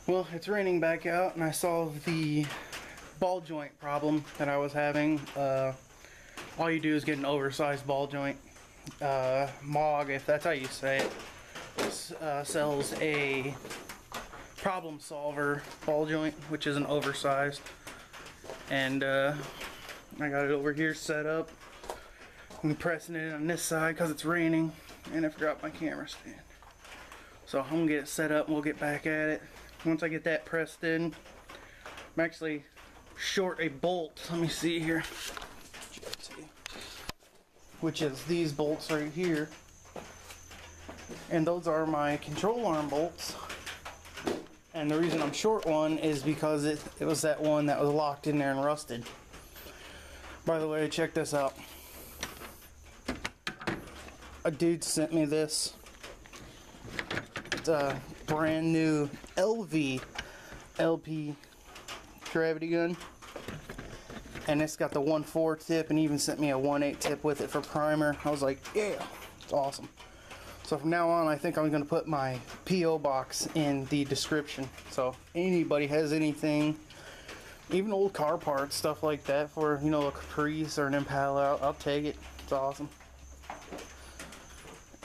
Well, it's raining back out, and I solved the ball joint problem that I was having. All you do is get an oversized ball joint. Moog, if that's how you say it, sells a problem solver ball joint, which is an oversized. And I got it over here set up. I'm pressing it on this side because it's raining, and I forgot my camera stand. So I'm gonna get it set up and we'll get back at it. Once I get that pressed in, I'm actually short a bolt. Let me see here. Which is these bolts right here. And those are my control arm bolts. And the reason I'm short one is because it was that one that was locked in there and rusted. By the way, check this out. A dude sent me this. It's a brand new LV LP gravity gun, and it's got the 1/4 tip, and even sent me a 1/8 tip with it for primer. I was like, yeah, it's awesome. So from now on, I think I'm going to put my PO box in the description. So if anybody has anything, even old car parts, stuff like that, for, you know, a Caprice or an Impala, I'll take it. It's awesome.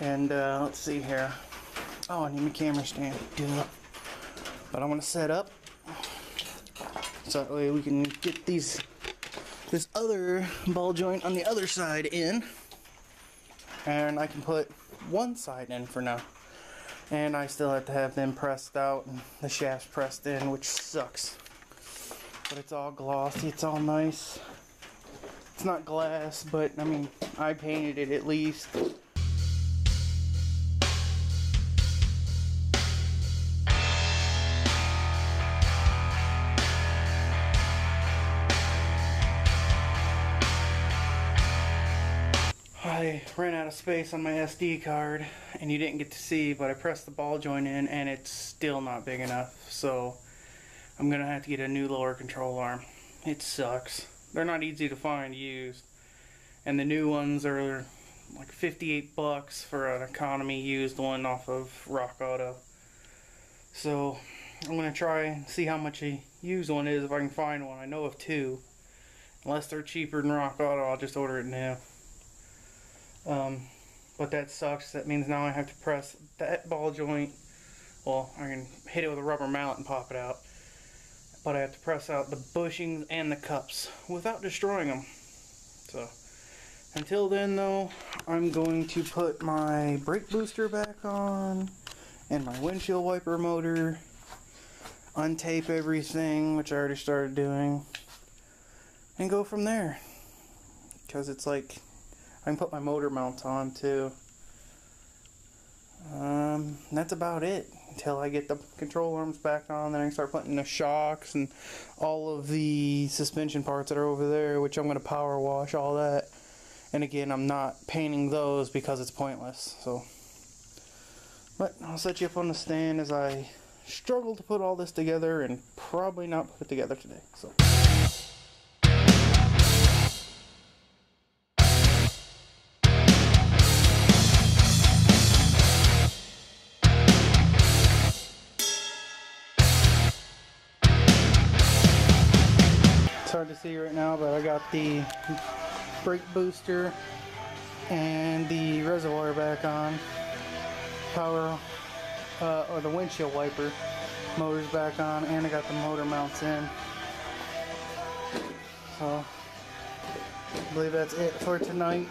And let's see here. Oh, I need my camera stand. Duh. But I'm gonna set up so that way we can get this other ball joint on the other side in, and I can put one side in for now. And I still have to have them pressed out and the shafts pressed in, which sucks. But it's all glossy. It's all nice. It's not glass, but I mean, I painted it at least. I ran out of space on my SD card, and you didn't get to see, but I pressed the ball joint in and it's still not big enough, so I'm gonna have to get a new lower control arm. It sucks. They're not easy to find used, and the new ones are like 58 bucks for an economy used one off of Rock Auto. So I'm gonna try and see how much a used one is if I can find one. I know of two. Unless they're cheaper than Rock Auto, I'll just order it new. But that sucks. That means now I have to press that ball joint. Well, I can hit it with a rubber mallet and pop it out, but I have to press out the bushings and the cups without destroying them. So until then though, I'm going to put my brake booster back on and my windshield wiper motor, untape everything, which I already started doing, and go from there. Because it's like, I can put my motor mounts on too. That's about it until I get the control arms back on. Then I can start putting the shocks and all of the suspension parts that are over there, which I'm going to power wash all that. And again, I'm not painting those because it's pointless. So, but I'll set you up on the stand as I struggle to put all this together and probably not put it together today. So. It's hard to see right now, but I got the brake booster and the reservoir back on. Power, or the windshield wiper motor's back on, and I got the motor mounts in. So, I believe that's it for tonight.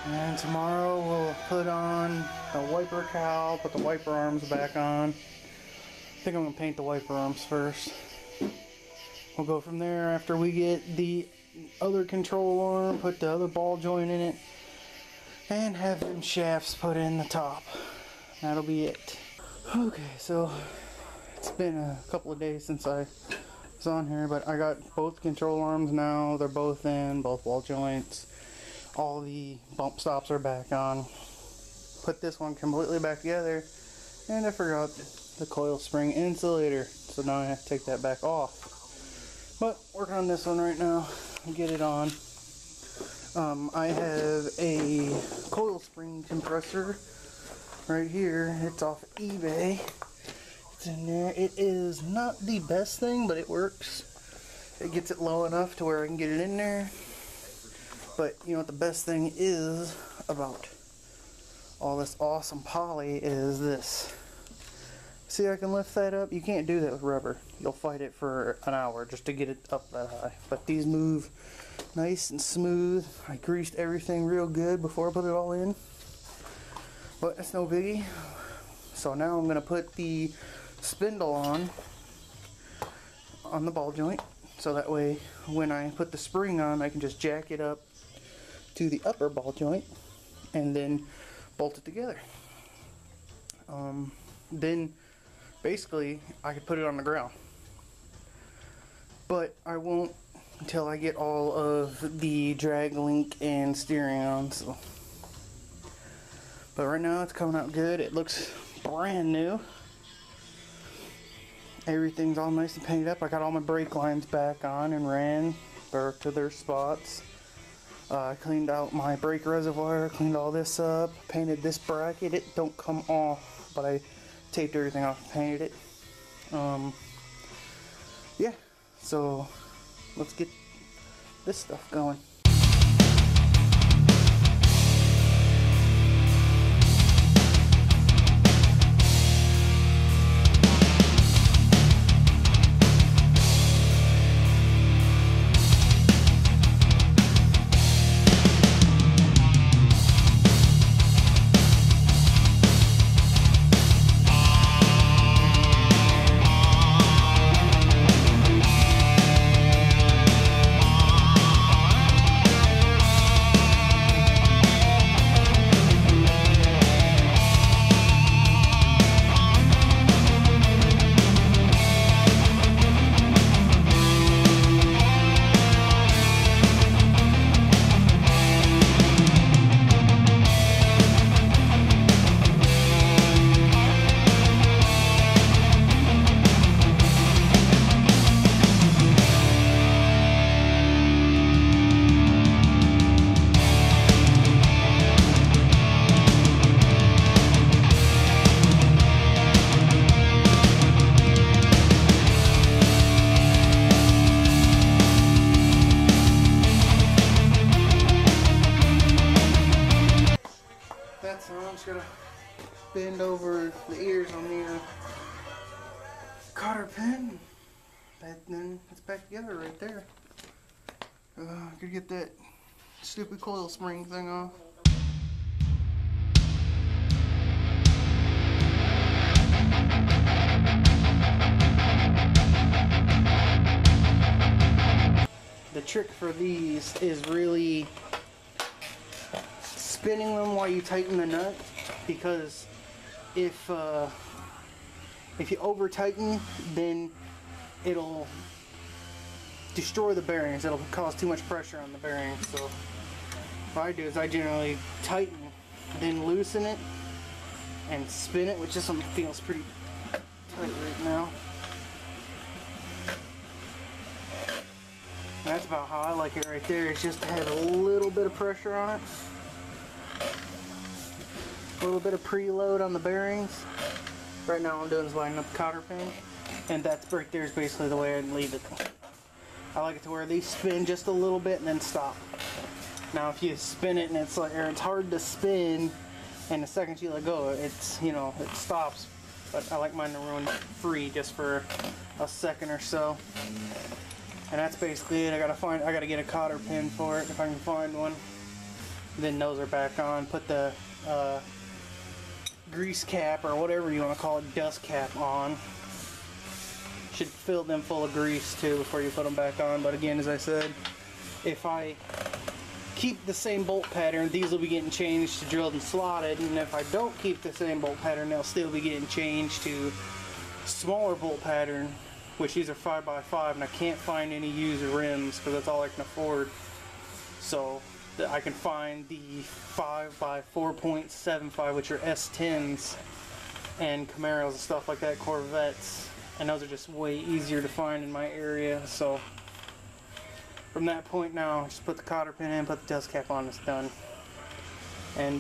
And tomorrow we'll put on the wiper cowl, put the wiper arms back on. I think I'm going to paint the wiper arms first. We'll go from there after we get the other control arm, put the other ball joint in it, and have them shafts put in the top. That'll be it. Okay, so it's been a couple of days since I was on here, but I got both control arms now. They're both in, both ball joints. All the bump stops are back on. Put this one completely back together, and I forgot the coil spring insulator, so now I have to take that back off. But working on this one right now, get it on. I have a coil spring compressor right here. It's off eBay, It's in there. It is not the best thing, but it works. It gets it low enough to where I can get it in there. But you know what the best thing is about all this awesome poly is this. See, I can lift that up. You can't do that with rubber. You'll fight it for an hour just to get it up that high. But these move nice and smooth. I greased everything real good before I put it all in. But it's no biggie. So now I'm going to put the spindle on the ball joint. So that way when I put the spring on, I can just jack it up to the upper ball joint and then bolt it together. Then basically I could put it on the ground, but I won't until I get all of the drag link and steering on. So, but right now it's coming out good. It looks brand new. Everything's all nice and painted up. I got all my brake lines back on and ran back to their spots. I cleaned out my brake reservoir, cleaned all this up, painted this bracket. It don't come off, but I taped everything off and painted it. Yeah, so let's get this stuff going. I'm just gonna bend over the ears on the cotter pin, and then it's back together right there. I could get that stupid coil spring thing off. The trick for these is really spinning them while you tighten the nut, because if you over tighten, then it'll destroy the bearings. It'll cause too much pressure on the bearings. So what I do is I generally tighten, then loosen it and spin it, which this one feels pretty tight right now. That's about how I like it right there. It's just to have a little bit of pressure on it. A little bit of preload on the bearings. Right now all I'm doing is lining up the cotter pin, and that's right there is basically the way I'd leave it. I like it to where these spin just a little bit and then stop. Now if you spin it and it's like, or it's hard to spin, and the second you let go, it's, you know, it stops. But I like mine to run free just for a second or so. And that's basically it. I gotta get a cotter pin for it if I can find one. Then those are back on. Put the grease cap, or whatever you want to call it, dust cap on. Should fill them full of grease too before you put them back on. But again, as I said, if I keep the same bolt pattern, these will be getting changed to drilled and slotted, and if I don't keep the same bolt pattern, they'll still be getting changed to smaller bolt pattern, which these are 5x5, and I can't find any used rims because that's all I can afford. So I can find the 5x4.75, which are S10s and Camaros and stuff like that, Corvettes, and those are just way easier to find in my area. So from that point now, just put the cotter pin in, put the dust cap on, it's done. And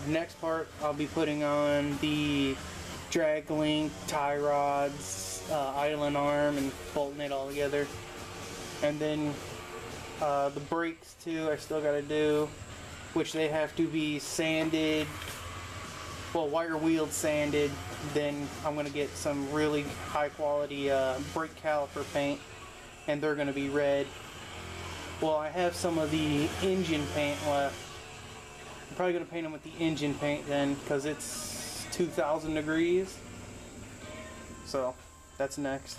next part, I'll be putting on the drag link, tie rods, island arm, and bolting it all together. And then the brakes too, I still got to do, which they have to be sanded, well, wire wheeled, sanded. Then I'm going to get some really high quality brake caliper paint, and they're going to be red. Well, I have some of the engine paint left. I'm probably going to paint them with the engine paint then, because it's 2,000 degrees. So that's next.